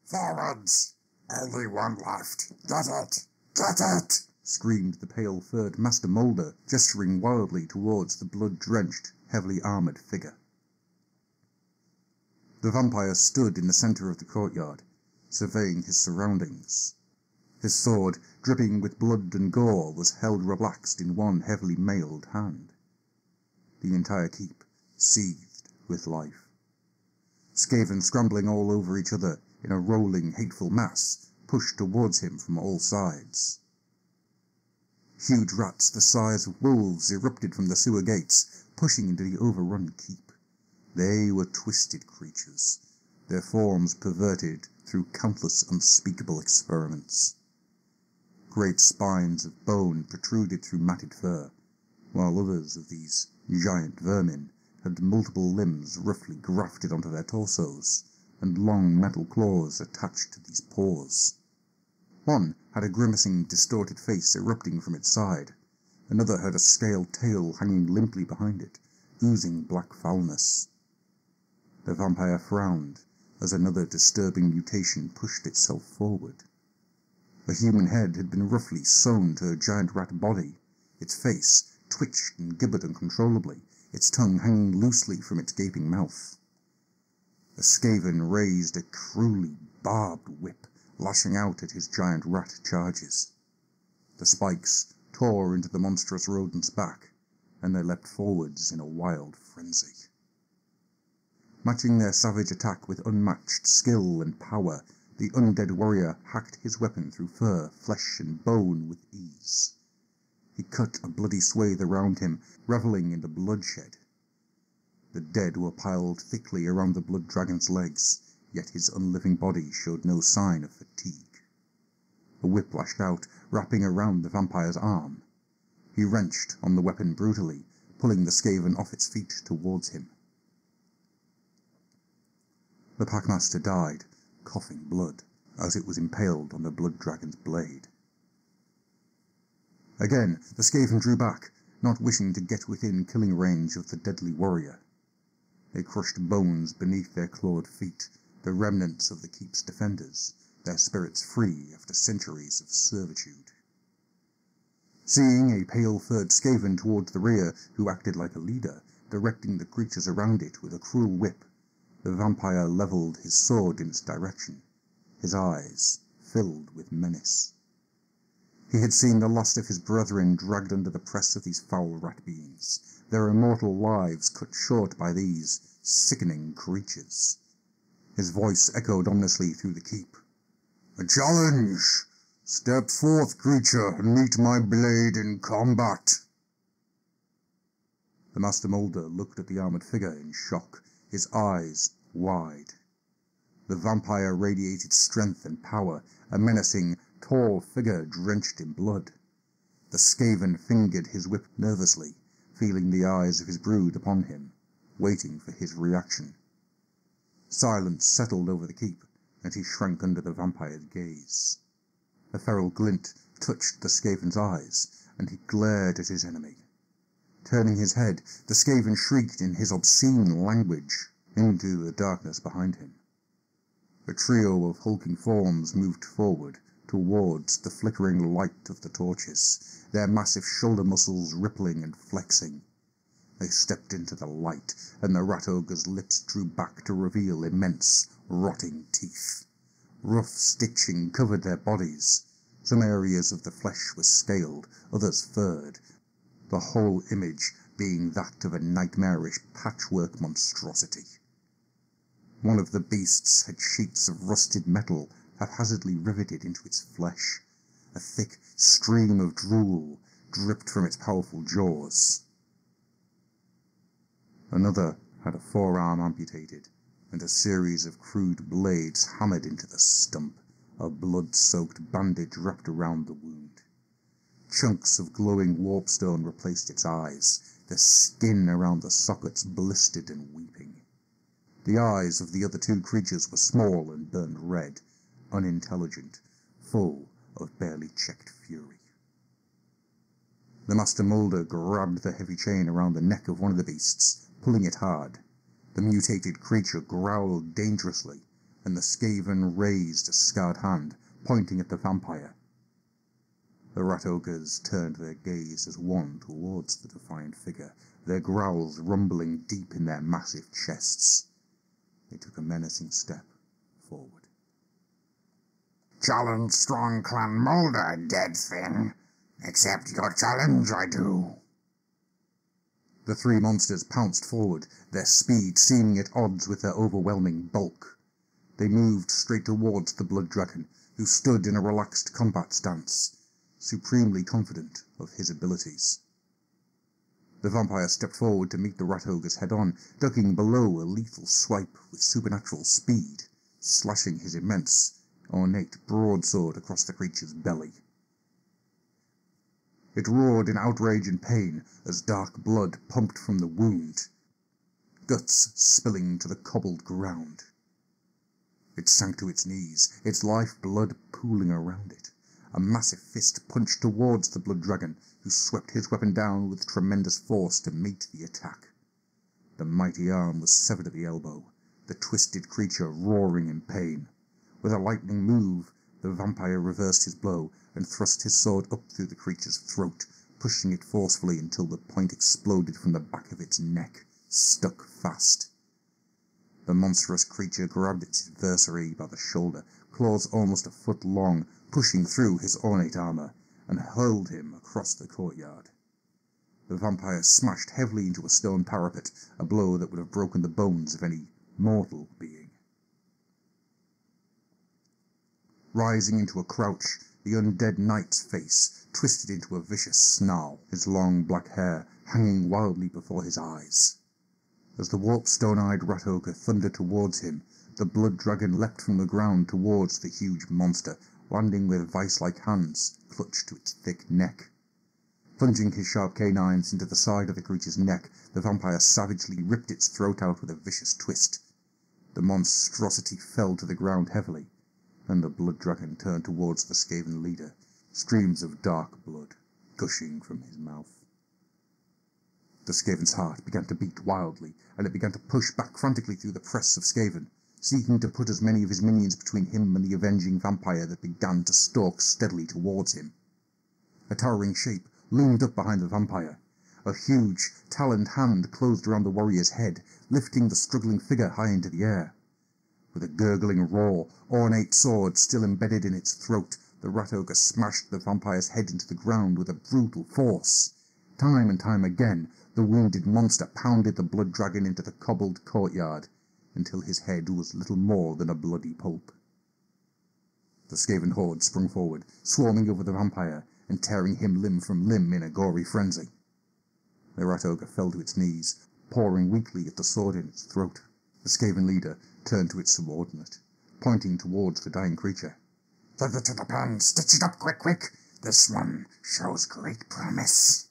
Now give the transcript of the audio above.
Forwards! Only one left. Get it! Get it! Screamed the pale-furred Master Moulder, gesturing wildly towards the blood-drenched, heavily armoured figure. The vampire stood in the centre of the courtyard, surveying his surroundings. His sword, dripping with blood and gore, was held relaxed in one heavily mailed hand. The entire keep seethed with life. Skaven scrambling all over each other in a rolling, hateful mass, pushed towards him from all sides. Huge rats the size of wolves erupted from the sewer gates, pushing into the overrun keep. They were twisted creatures, their forms perverted through countless unspeakable experiments. Great spines of bone protruded through matted fur, while others of these giant vermin had multiple limbs roughly grafted onto their torsos, and long metal claws attached to these paws. One had a grimacing, distorted face erupting from its side. Another had a scaled tail hanging limply behind it, oozing black foulness. The vampire frowned as another disturbing mutation pushed itself forward. A human head had been roughly sewn to a giant rat body. Its face twitched and gibbered uncontrollably, its tongue hanging loosely from its gaping mouth. The Skaven raised a cruelly barbed whip, lashing out at his giant rat charges. The spikes tore into the monstrous rodent's back, and they leapt forwards in a wild frenzy. Matching their savage attack with unmatched skill and power, the undead warrior hacked his weapon through fur, flesh, and bone with ease. He cut a bloody swathe around him, revelling in the bloodshed. The dead were piled thickly around the blood dragon's legs, yet his unliving body showed no sign of fatigue. A whip lashed out, wrapping around the vampire's arm. He wrenched on the weapon brutally, pulling the Skaven off its feet towards him. The Packmaster died, coughing blood, as it was impaled on the blood dragon's blade. Again, the Skaven drew back, not wishing to get within killing range of the deadly warrior. They crushed bones beneath their clawed feet, the remnants of the keep's defenders, their spirits free after centuries of servitude. Seeing a pale-furred Skaven towards the rear, who acted like a leader, directing the creatures around it with a cruel whip, the vampire levelled his sword in its direction, his eyes filled with menace. He had seen the last of his brethren dragged under the press of these foul rat beings, their immortal lives cut short by these sickening creatures. His voice echoed ominously through the keep. "A challenge! Step forth, creature, and meet my blade in combat!" The Master Moulder looked at the armoured figure in shock, his eyes wide. The vampire radiated strength and power, a menacing, tall figure drenched in blood. The Skaven fingered his whip nervously, feeling the eyes of his brood upon him, waiting for his reaction. Silence settled over the keep, and he shrank under the vampire's gaze. A feral glint touched the Skaven's eyes, and he glared at his enemy. Turning his head, the Skaven shrieked in his obscene language into the darkness behind him. A trio of hulking forms moved forward towards the flickering light of the torches, their massive shoulder muscles rippling and flexing. They stepped into the light, and the rat ogre's lips drew back to reveal immense, rotting teeth. Rough stitching covered their bodies. Some areas of the flesh were scaled, others furred, the whole image being that of a nightmarish patchwork monstrosity. One of the beasts had sheets of rusted metal haphazardly riveted into its flesh. A thick stream of drool dripped from its powerful jaws. Another had a forearm amputated, and a series of crude blades hammered into the stump, a blood-soaked bandage wrapped around the wound. Chunks of glowing warpstone replaced its eyes, the skin around the sockets blistered and weeping. The eyes of the other two creatures were small and burned red, unintelligent, full of barely checked fury. The Master Moulder grabbed the heavy chain around the neck of one of the beasts, pulling it hard. The mutated creature growled dangerously, and the Skaven raised a scarred hand, pointing at the vampire. The rat ogres turned their gaze as one towards the defiant figure, their growls rumbling deep in their massive chests. They took a menacing step forward. "Challenge strong clan Mulder, dead thing. Accept your challenge, I do." The three monsters pounced forward, their speed seeming at odds with their overwhelming bulk. They moved straight towards the blood dragon, who stood in a relaxed combat stance, supremely confident of his abilities. The vampire stepped forward to meet the rat ogres head-on, ducking below a lethal swipe with supernatural speed, slashing his immense, ornate broadsword across the creature's belly. It roared in outrage and pain as dark blood pumped from the wound, guts spilling to the cobbled ground. It sank to its knees, its life-blood pooling around it. A massive fist punched towards the blood dragon, who swept his weapon down with tremendous force to meet the attack. The mighty arm was severed at the elbow, the twisted creature roaring in pain. With a lightning move, the vampire reversed his blow and thrust his sword up through the creature's throat, pushing it forcefully until the point exploded from the back of its neck, stuck fast. The monstrous creature grabbed its adversary by the shoulder, claws almost a foot long, pushing through his ornate armor, and hurled him across the courtyard. The vampire smashed heavily into a stone parapet, a blow that would have broken the bones of any mortal being. Rising into a crouch, the undead knight's face twisted into a vicious snarl, his long black hair hanging wildly before his eyes. As the warped stone-eyed rat ogre thundered towards him, the blood dragon leapt from the ground towards the huge monster, landing with vice-like hands clutched to its thick neck. Plunging his sharp canines into the side of the creature's neck, the vampire savagely ripped its throat out with a vicious twist. The monstrosity fell to the ground heavily, and the blood dragon turned towards the Skaven leader, streams of dark blood gushing from his mouth. The Skaven's heart began to beat wildly, and it began to push back frantically through the press of Skaven, seeking to put as many of his minions between him and the avenging vampire that began to stalk steadily towards him. A towering shape loomed up behind the vampire. A huge, taloned hand closed around the warrior's head, lifting the struggling figure high into the air. With a gurgling roar, ornate sword still embedded in its throat, the rat ogre smashed the vampire's head into the ground with a brutal force. Time and time again, the wounded monster pounded the blood dragon into the cobbled courtyard, until his head was little more than a bloody pulp. The Skaven horde sprung forward, swarming over the vampire, and tearing him limb from limb in a gory frenzy. The rat ogre fell to its knees, pawing weakly at the sword in its throat. The Skaven leader turned to its subordinate, pointing towards the dying creature. "Further to the plan, stitch it up quick, quick. This one shows great promise."